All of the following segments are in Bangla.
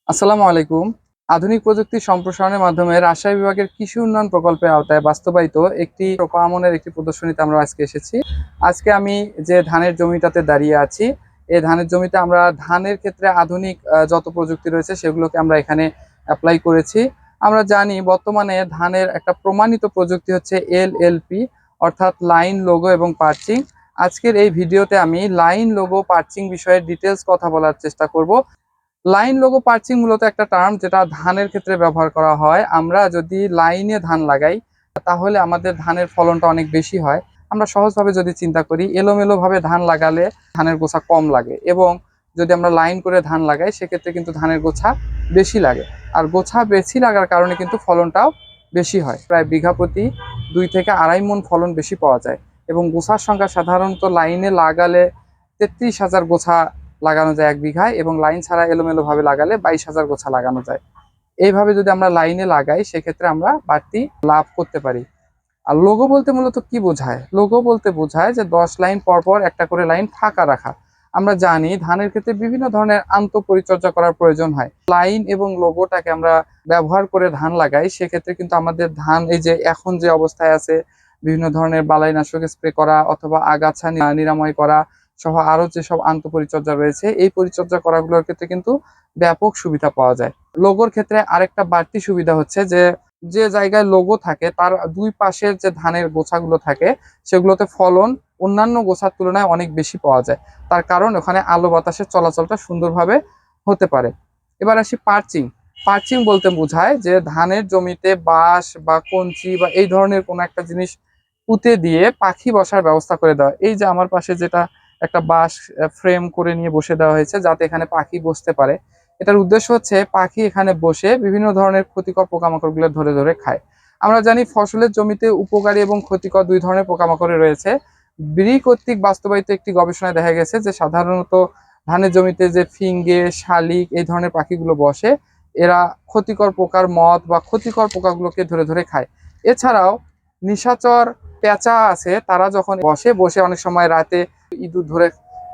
আসসালামু আলাইকুম। আধুনিক প্রযুক্তি সম্প্রসারণের মাধ্যমে রাজশাহী বিভাগের কৃষি উন্নয়ন প্রকল্পের আওতায় বাস্তবায়িত একটি রোপা আমনের একটি প্রদর্শনীতে আমরা আজকে এসেছি। আজকে আমি যে ধানের জমিটাতে দাঁড়িয়ে আছি, এই ধানের জমিতে আমরা ধানের ক্ষেত্রে আধুনিক যত প্রযুক্তি রয়েছে সেগুলোকে আমরা এখানে অ্যাপ্লাই করেছি। আমরা জানি বর্তমানে ধানের একটা প্রমাণিত প্রযুক্তি হচ্ছে এলএলপি, অর্থাৎ লাইন, লোগো এবং পার্চিং। আজকের এই ভিডিওতে আমি লাইন, লোগো, পার্চিং বিষয়ে ডিটেলস কথা বলার চেষ্টা করব। লাইন লোগো পার্চিং মূলত একটা টার্ম যেটা ধানের ক্ষেত্রে ব্যবহার করা হয়। আমরা যদি লাইনে ধান লাগাই তাহলে আমাদের ধানের ফলনটা অনেক বেশি হয়। আমরা সহজভাবে যদি চিন্তা করি, এলোমেলো ভাবে ধান লাগালে ধানের গোছা কম লাগে, এবং যদি আমরা লাইন করে ধান লাগাই সেক্ষেত্রে কিন্তু ধানের গোছা বেশি লাগে। আর গোছা বেশি লাগার কারণে কিন্তু ফলনটাও বেশি হয়। প্রায় বিঘা প্রতি 2 থেকে 2.5 মণ ফলন বেশি পাওয়া যায়। এবং গোছার সংখ্যা সাধারণত লাইনে লাগালে 33,000 গোছা লাগানো যায় 1 বিঘায়, এবং লাইন ছাড়া এলোমেলো ভাবে লাগালে 22,000 গোছা লাগানো যায়। এইভাবে যদি আমরা লাইনে লাগাই সেক্ষেত্রে আমরা বাড়তি লাভ করতে পারি। আর লোগো বলতে মূলত কি বোঝায়? লোগো বলতে বোঝায় যে 10 লাইন পর পর একটা করে লাইন ফাঁকা রাখা। আমরা জানি ধানের ক্ষেত্রে বিভিন্ন ধরনের আন্তঃপরিচর্যা করার প্রয়োজন হয়। লাইন এবং লোগোটাকে আমরা ব্যবহার করে ধান লাগাই, সেক্ষেত্রে কিন্তু আমাদের ধান এই যে এখন যে অবস্থায় আছে, বিভিন্ন ধরনের বালাইনাশক স্প্রে করা অথবা আগাছা নিরাময় করা সহ আরো যেসব আন্তঃপরিচর্যা রয়েছে, এই পরিচর্যা করাগুলোর ক্ষেত্রে কিন্তু ব্যাপক সুবিধা পাওয়া যায়। লোগোর ক্ষেত্রে আরেকটা বাড়তি সুবিধা হচ্ছে যে যে জায়গায় লোগো থাকে তার দুই পাশের যে ধানের গোছাগুলো থাকে সেগুলোতে ফলন অন্যান্য গোছার তুলনায় অনেক বেশি পাওয়া যায়। তার কারণ ওখানে আলো বাতাসের চলাচলটা সুন্দরভাবে হতে পারে। এবার আসি পার্চিং। পার্চিং বলতে বোঝায় যে ধানের জমিতে বাঁশ বা কঞ্চি বা এই ধরনের কোনো একটা জিনিস পুঁতে দিয়ে পাখি বসার ব্যবস্থা করে দেওয়া। এই যে আমার পাশে যেটা একটা বাঁশ ফ্রেম করে নিয়ে বসে দেওয়া হয়েছে যাতে এখানে পাখি বসতে পারে। এটার উদ্দেশ্য হচ্ছে পাখি এখানে বসে বিভিন্ন ধরনের ক্ষতিকর পোকামাকড়গুলো ধরে ধরে খায়। আমরা জানি ফসলের জমিতে উপকারী এবং ক্ষতিকর দুই ধরনের পোকামাকড় রয়েছে। ব্রি কর্তৃক বাস্তবায়িত একটি গবেষণায় দেখা গেছে যে সাধারণত ধানের জমিতে যে ফিঙ্গে, শালিক এই ধরনের পাখিগুলো বসে, এরা ক্ষতিকর পোকার মদ বা ক্ষতিকর পোকাগুলোকে ধরে ধরে খায়। এছাড়াও নিশাচর পেঁচা আছে, তারা যখন বসে বসে অনেক সময় রাতে ইঁদুর ধরে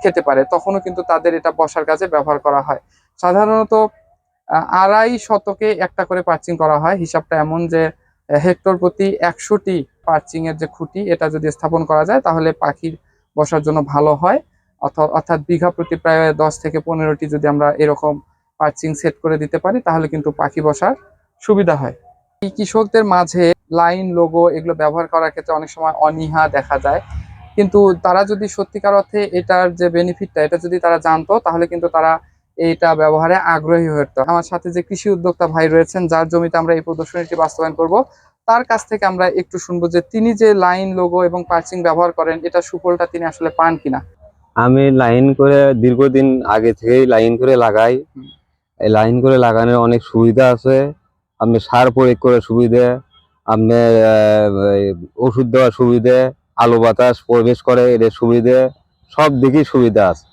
খেতে পারে, তখনও কিন্তু তাদের এটা বসার কাজে ব্যবহার করা হয়। সাধারণত 2.5 শতকে একটা করে পার্চিং করা হয়। হিসাবটা এমন যে হেক্টর প্রতি 100টি পার্চিং এর যে খুঁটি, এটা যদি স্থাপন করা যায় তাহলে পাখির বসার জন্য ভালো হয়। অর্থাৎ বিঘা প্রতি প্রায় 10 থেকে 15টি যদি আমরা এরকম পার্চিং সেট করে দিতে পারি তাহলে কিন্তু পাখি বসার সুবিধা হয়। এই কৃষকদের মাঝে লাইন, লোগো এগুলো ব্যবহার করার ক্ষেত্রে অনেক সময় অনীহা দেখা যায়, কিন্তু তারা যদি সত্যিকার অর্থে এটার যে বেনিফিটটা এটা যদি তারা জানতো তাহলে কিন্তু তারা এইটা ব্যবহারে আগ্রহী হয়ে উঠতো। আমার সাথে যে কৃষি উদ্যোক্তা ভাই রয়েছেন যার জমিতে আমরা এই প্রদর্শনীটি বাস্তবায়ন করব, তার কাছ থেকে আমরা একটু শুনবো যে তিনি যে লাইন, লোগো এবং পার্চিং ব্যবহার করেন এটা সুফলটা তিনি আসলে পান কিনা। আমি লাইন করে দীর্ঘদিন আগে থেকেই লাইন করে লাগাই। এই লাইন করে লাগানোর অনেক সুবিধা আছে। আপনি সার প্রয়োগ করে সুবিধে, আপনার ওষুধ দেওয়ার সুবিধে, আলো বাতাস প্রবেশ করে এর সুবিধে, সব দিকেই সুবিধা আছে।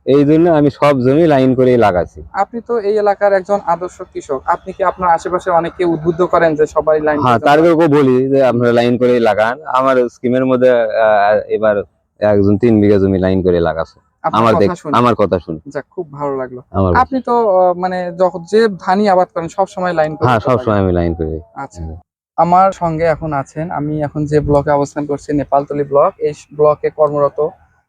এই জন্য আমি সব জমি লাইন করেই লাগাচ্ছি। আপনি তো এই এলাকার একজন আদর্শ কৃষক, আপনি কি আপনার আশেপাশে অনেককে উদ্বুদ্ধ করেন যে সবাই লাইন হ্যাঁ, তাদেরকেও বলি যে আপনারা লাইন করেই লাগান। আমার স্কিমের মধ্যে এবার একজন 3 বিঘা জমি লাইন করে লাগাচ্ছে। আমার কথা শুনে যাক, খুব ভালো লাগলো। আমার আপনি তো মানে যখন যে ধানই আবাদ করেন সব সময় লাইন করে হ্যাঁ, তো সবসময় লাগান। আমি লাইন করি। আচ্ছা, আমার সঙ্গে এখন আছেন, আমি এখন যে ব্লকে অবস্থান করছি নেপালতলী ব্লক, এই ব্লকে কর্মরত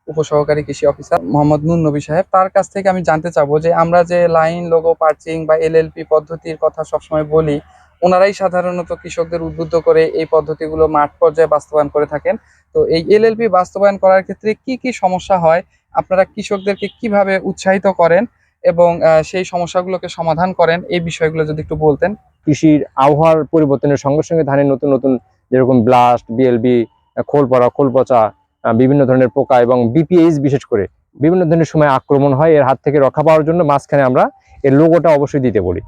উপসহকারী কৃষি অফিসার মোহাম্মদ নুর নবী সাহেব। তার কাছ থেকে আমি জানতে চাবো যে আমরা যে লাইন, লোগো, পার্চিং বা এলএলপি পদ্ধতির কথা সবসময় বলি, ওনারাই সাধারণত কৃষকদের উদ্বুদ্ধ করে এই পদ্ধতিগুলো মাঠ পর্যায়ে বাস্তবায়ন করে থাকেন। তো এই এলএলপি বাস্তবায়ন করার ক্ষেত্রে কি কি সমস্যা হয়, আপনারা কৃষকদেরকে কিভাবে উৎসাহিত করেন এবং সেই সমস্যাগুলোকে সমাধান করেন, এই বিষয়গুলো যদি একটু বলতেন। কৃষির আবহাওয়ার পরিবর্তনের সঙ্গে সঙ্গে ধানের নতুন নতুন যেরকম ব্লাস্ট, বিএলবি, খোল পড়া, খোল পচা, বিভিন্ন ধরনের পোকা এবং বিপিএইচ বিশেষ করে বিভিন্ন ধরনের সময় আক্রমণ হয়। এর হাত থেকে রক্ষা পাওয়ার জন্য মাঝখানে আমরা এর লোগোটা অবশ্যই দিতে বলি।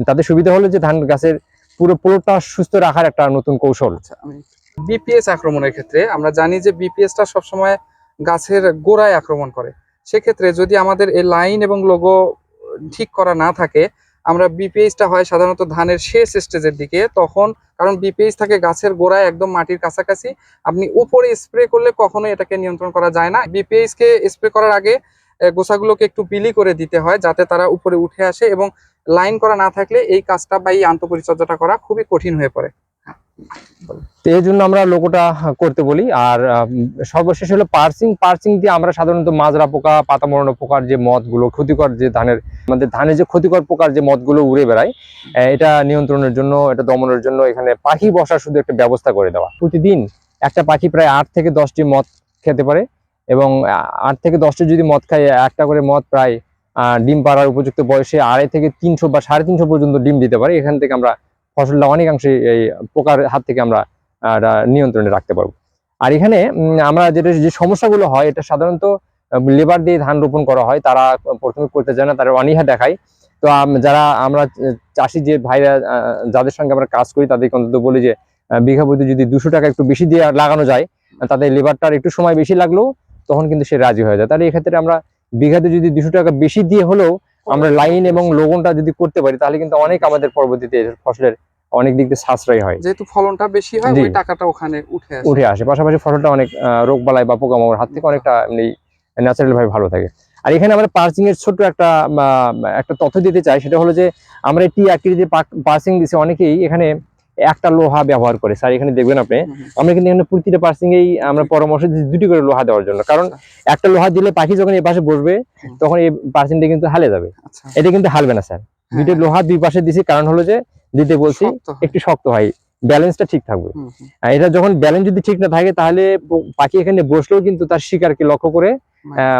তাদের সুবিধা হলো যে ধান গাছের পুরো পুরোটা সুস্থ রাখার একটা নতুন কৌশল। আচ্ছা, আমি বিপিএস আক্রমণের ক্ষেত্রে আমরা জানি যে বিপিএসটা সবসময় গাছের গোড়ায় আক্রমণ করে। সেক্ষেত্রে যদি আমাদের এই লাইন এবং লোগো ঠিক করা না থাকে, আমরা বিপিএসটা হয় সাধারণত ধানের শেষ স্টেজের দিকে, তখন কারণ বিপিএস থাকে গাছের গোড়ায় একদম মাটির কাছাকাছি, আপনি উপরে স্প্রে করলে কখনোই এটাকে নিয়ন্ত্রণ করা যায় না। বিপিএস কে স্প্রে করার আগে গোছাগুলোকে একটু বিলি করে দিতে হয় যাতে তারা উপরে উঠে আসে, এবং লাইন করা না থাকলে এই কাজটা বা এই আন্তঃপরিচর্যাটা করা খুবই কঠিন হয়ে পড়ে। তো এই জন্য আমরা লোগোটা করতে বলি। আর সর্বশেষ হলো পার্সিং। পার্সিং দিয়ে আমরা সাধারণত মাজরা পোকা, পাতা মরানো পোকার যে মথগুলো, ক্ষতিকর যে আমাদের ধানের যে ক্ষতিকর পোকার যে মথগুলো উড়ে বেড়ায়, এটা নিয়ন্ত্রণের জন্য, এটা দমনের জন্য এখানে পাখি বসার শুধু একটা ব্যবস্থা করে দেওয়া। প্রতিদিন একটা পাখি প্রায় 8 থেকে 10টি মথ খেতে পারে, এবং 8 থেকে 10টি যদি মথ খায়, একটা করে মথ প্রায় ডিম পাড়ার উপযুক্ত বয়সে 250 থেকে 300 বা 350 পর্যন্ত ডিম দিতে পারে। এখান থেকে আমরা ফসলটা অনেকাংশে এই পোকার হাত থেকে আমরা নিয়ন্ত্রণে রাখতে পারবো। আর এখানে আমরা যে সমস্যাগুলো হয়, এটা সাধারণত লেবার দিয়ে ধান রোপণ করা হয়, তারা প্রথমে করতে চায় না, তারা অনীহা দেখায়। তো যারা আমরা চাষি যে ভাইরা যাদের সঙ্গে আমরা কাজ করি, তাদেরকে অন্তত বলি যে বিঘা প্রতি যদি 200 টাকা একটু বেশি দিয়ে লাগানো যায়, তাদের লেবারটার একটু সময় বেশি লাগলেও তখন কিন্তু সে রাজি হয়ে যায়। তাহলে এক্ষেত্রে আমরা বিঘাতে যদি 200 টাকা বেশি দিয়ে হলেও আমরা লাইন এবং লগনটা যদি করতে পারি, তাহলে কিন্তু অনেক আমাদের পরবর্তীতে ফসলের অনেক দিক দিয়ে সাশ্রয় হয়, যেহেতু ফলনটা বেশি হয়, ওই টাকাটা ওখানে উঠে আসে। পাশাপাশি ফসলটা অনেক রোগবালাই বা পোকামাকড়ের হাত থেকে অনেকটা এমনি ন্যাচারাল ভাবে ভালো থাকে। আর এখানে আমরা পার্সিং এর ছোট্ট একটা তথ্য দিতে চাই, সেটা হলো যে আমরা টি আকৃতির পার্সিং দিচ্ছি। অনেকেই এখানে একটা লোহা ব্যবহার করে। স্যার এখানে দেখবেন আপনি, আমরা কিন্তু এখানে প্রতিটা পার্সিং এই আমরা পরামর্শ দিচ্ছি 2টি করে লোহা দেওয়ার জন্য। কারণ একটা লোহা দিলে পাখি যখন এই পাশে বসবে, তখন এই পার্সিংটা কিন্তু হালে যাবে। এটা কিন্তু হালবে না স্যার। 2টা লোহা 2 পাশে দিছি, কারণ হলো যে দিতে বলছি একটু শক্ত হয়, ব্যালেন্সটা ঠিক থাকবে। এটা যখন ব্যালেন্স যদি ঠিক না থাকে, তাহলে পাখি এখানে বসলেও কিন্তু তার শিকারকে লক্ষ্য করে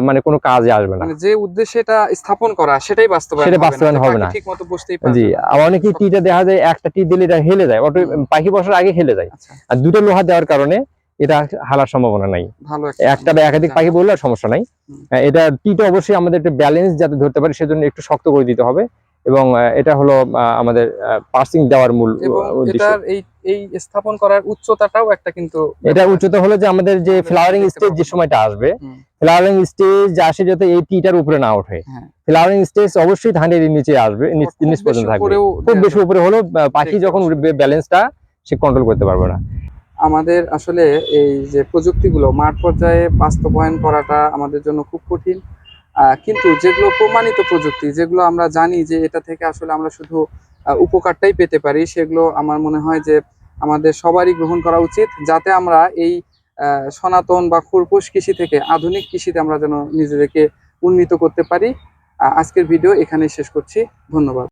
মানে কোনো কাজে আসবে না। যে উদ্দেশ্যে এটা স্থাপন করা, সেটাই বাস্তবায়ন হবে না, ঠিকমতো বসতেই পারবে না। জি, অনেকে টিটা দেখা যায় একটা টি দিলে এটা হেলে যায়, পাখি বসার আগে হেলে যায়। আর 2টা লোহা দেওয়ার কারণে এটা হালার সম্ভাবনা নাই। একটা বা একাধিক পাখি বললে সমস্যা নাই। এটা টিটা অবশ্যই আমাদের একটা ব্যালেন্স যাতে ধরতে পারে, সেজন্য একটু শক্ত করে দিতে হবে। এবং এটা হলো আমাদের পার্সিং দেওয়ার মূল উদ্দেশ্য। এই স্থাপন করার উচ্চতাটাও একটা, কিন্তু এটা উচ্চতা হলো যে আমাদের যে ফ্লাওয়ারিং স্টেজ যে সময়টা আসবে, ফ্লাওয়ারিং স্টেজ আসে যাতে এই টিটার উপরে না ওঠে। ফ্লাওয়ারিং স্টেজ অবশ্যই ধানের নিচে আসবে, নিচ পর্যন্ত থাকবে। খুব বেশি উপরে হলো পাখি যখন উঠবে, ব্যালেন্সটা সে কন্ট্রোল করতে পারবে না। আমাদের আসলে এই যে প্রযুক্তিগুলো মাঠ পর্যায়ে বাস্তবায়ন করাটা আমাদের জন্য খুব কঠিন। কিন্তু যেগুলো প্রমাণিত প্রযুক্তি, যেগুলো আমরা জানি যে এটা থেকে আসলে আমরা শুধু উপকারটাই পেতে পারি, সেগুলো আমার মনে হয় যে আমাদের সবারই গ্রহণ করা উচিত, যাতে আমরা এই সনাতন বা খোরপোশ কৃষি থেকে আধুনিক কৃষিতে আমরা যেন নিজেদেরকে উন্নীত করতে পারি। আজকের ভিডিও এখানেই শেষ করছি। ধন্যবাদ।